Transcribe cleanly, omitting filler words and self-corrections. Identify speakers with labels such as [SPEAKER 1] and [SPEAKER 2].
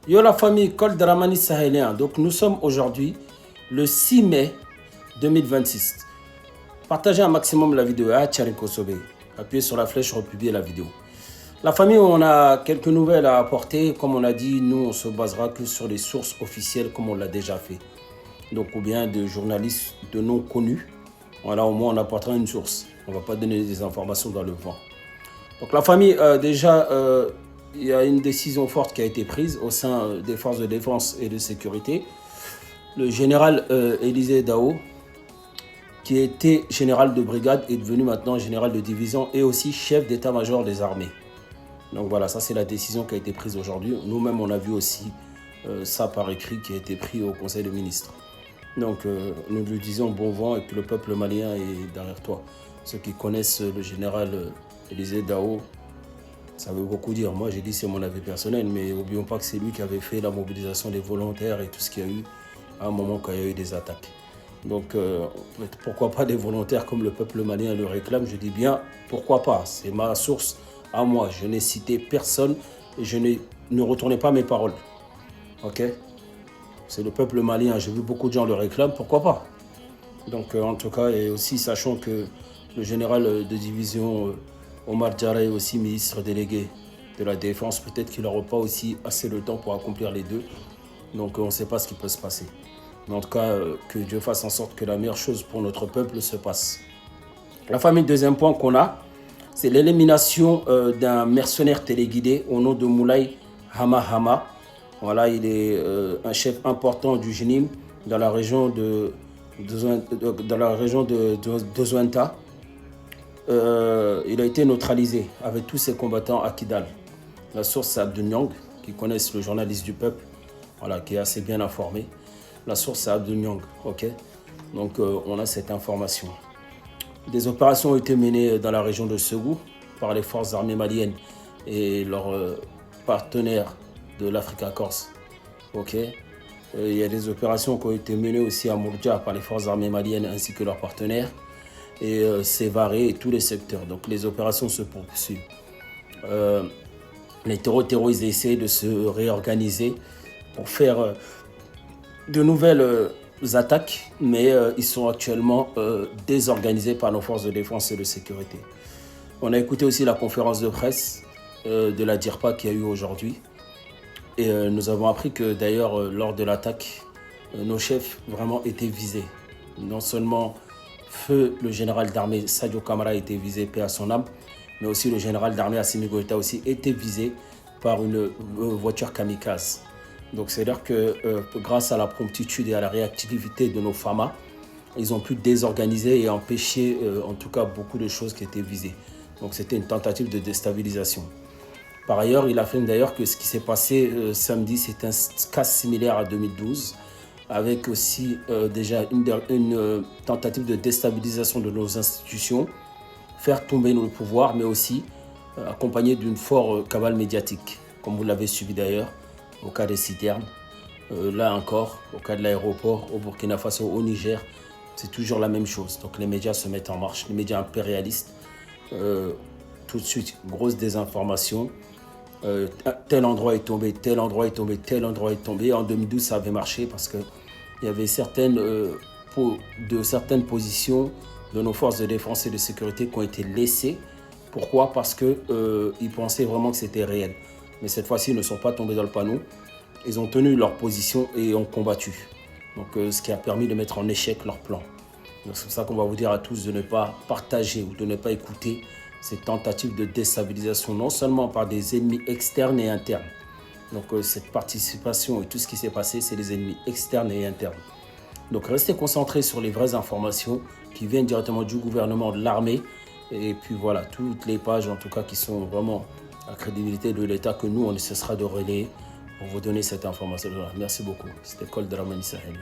[SPEAKER 1] Yo la famille Col Dramani Sahélien. Donc nous sommes aujourd'hui le 6 mai 2026. Partagez un maximum la vidéo. Appuyez sur la flèche, republier la vidéo. La famille, on a quelques nouvelles à apporter. Comme on a dit, nous on se basera que sur les sources officielles comme on l'a déjà fait. Donc ou bien de journalistes de noms connus. Voilà, au moins on apportera une source. On ne va pas donner des informations dans le vent. Donc la famille, il y a une décision forte qui a été prise au sein des forces de défense et de sécurité. Le général Élisée Dao, qui était général de brigade, est devenu maintenant général de division et aussi chef d'état-major des armées. Donc voilà, ça c'est la décision qui a été prise aujourd'hui. Nous-mêmes, on a vu aussi ça par écrit qui a été pris au Conseil des ministres. Donc nous lui disons bon vent et que le peuple malien est derrière toi. Ceux qui connaissent le général Élisée Dao, ça veut beaucoup dire. Moi, j'ai dit c'est mon avis personnel, mais n'oublions pas que c'est lui qui avait fait la mobilisation des volontaires et tout ce qu'il y a eu à un moment quand il y a eu des attaques. Donc, pourquoi pas des volontaires comme le peuple malien le réclame? Je dis bien, pourquoi pas? C'est ma source à moi. Je n'ai cité personne et ne retournez pas mes paroles. Ok? C'est le peuple malien. J'ai vu beaucoup de gens le réclament. Pourquoi pas? Donc, en tout cas, et aussi sachant que le général de division Omar Diarra est aussi ministre délégué de la Défense. Peut-être qu'il n'aura pas aussi assez de temps pour accomplir les deux. Donc on ne sait pas ce qui peut se passer. Mais en tout cas, que Dieu fasse en sorte que la meilleure chose pour notre peuple se passe. La famille, deuxième point qu'on a, c'est l'élimination d'un mercenaire téléguidé au nom de Moulay Hama Hama. Voilà, il est un chef important du Jenim dans la région de Dozouenta. Il a été neutralisé avec tous ses combattants à Kidal. La source, c'est Abdou Niang, qui connaissent le journaliste du peuple, voilà, qui est assez bien informé. La source, c'est Abdou Niang, ok. Donc, on a cette information. Des opérations ont été menées dans la région de Ségou par les forces armées maliennes et leurs partenaires de l'Africa Corse, ok. Il y a des opérations qui ont été menées aussi à Mourdia par les forces armées maliennes ainsi que leurs partenaires. Et Sévaré et tous les secteurs. Donc les opérations se poursuivent. Les terroristes essaient de se réorganiser pour faire de nouvelles attaques, mais ils sont actuellement désorganisés par nos forces de défense et de sécurité. On a écouté aussi la conférence de presse de la DIRPA qu'il y a eu aujourd'hui. Et nous avons appris que d'ailleurs, lors de l'attaque, nos chefs vraiment étaient visés. Non seulement Feu, le général d'armée Sadio Kamara a été visé, paix à son âme, mais aussi le général d'armée Assimi Goïta aussi était visé par une voiture kamikaze. Donc c'est-à-dire que grâce à la promptitude et à la réactivité de nos FAMA, ils ont pu désorganiser et empêcher en tout cas beaucoup de choses qui étaient visées. Donc c'était une tentative de déstabilisation. Par ailleurs, il affirme d'ailleurs que ce qui s'est passé samedi, c'est un cas similaire à 2012, avec aussi déjà une tentative de déstabilisation de nos institutions, faire tomber nos pouvoirs, mais aussi accompagné d'une forte cabale médiatique, comme vous l'avez suivi d'ailleurs au cas des citernes. Là encore, au cas de l'aéroport, au Burkina Faso, au Niger, c'est toujours la même chose. Donc les médias se mettent en marche, les médias impérialistes, tout de suite, grosse désinformation. Tel endroit est tombé, tel endroit est tombé, tel endroit est tombé. En 2012, ça avait marché parce qu'il y avait certaines positions de nos forces de défense et de sécurité qui ont été laissées. Pourquoi? Parce qu'ils pensaient vraiment que c'était réel. Mais cette fois-ci, ils ne sont pas tombés dans le panneau. Ils ont tenu leur position et ont combattu. Donc, ce qui a permis de mettre en échec leur plan. Donc, c'est pour ça qu'on va vous dire à tous de ne pas partager ou de ne pas écouter ces tentatives de déstabilisation, non seulement par des ennemis externes et internes. Donc cette participation et tout ce qui s'est passé, c'est des ennemis externes et internes. Donc restez concentrés sur les vraies informations qui viennent directement du gouvernement, de l'armée. Et puis voilà, toutes les pages en tout cas qui sont vraiment à crédibilité de l'État que nous, on ne cessera de relayer pour vous donner cette information. Merci beaucoup. C'était Col Dramani Sahélien.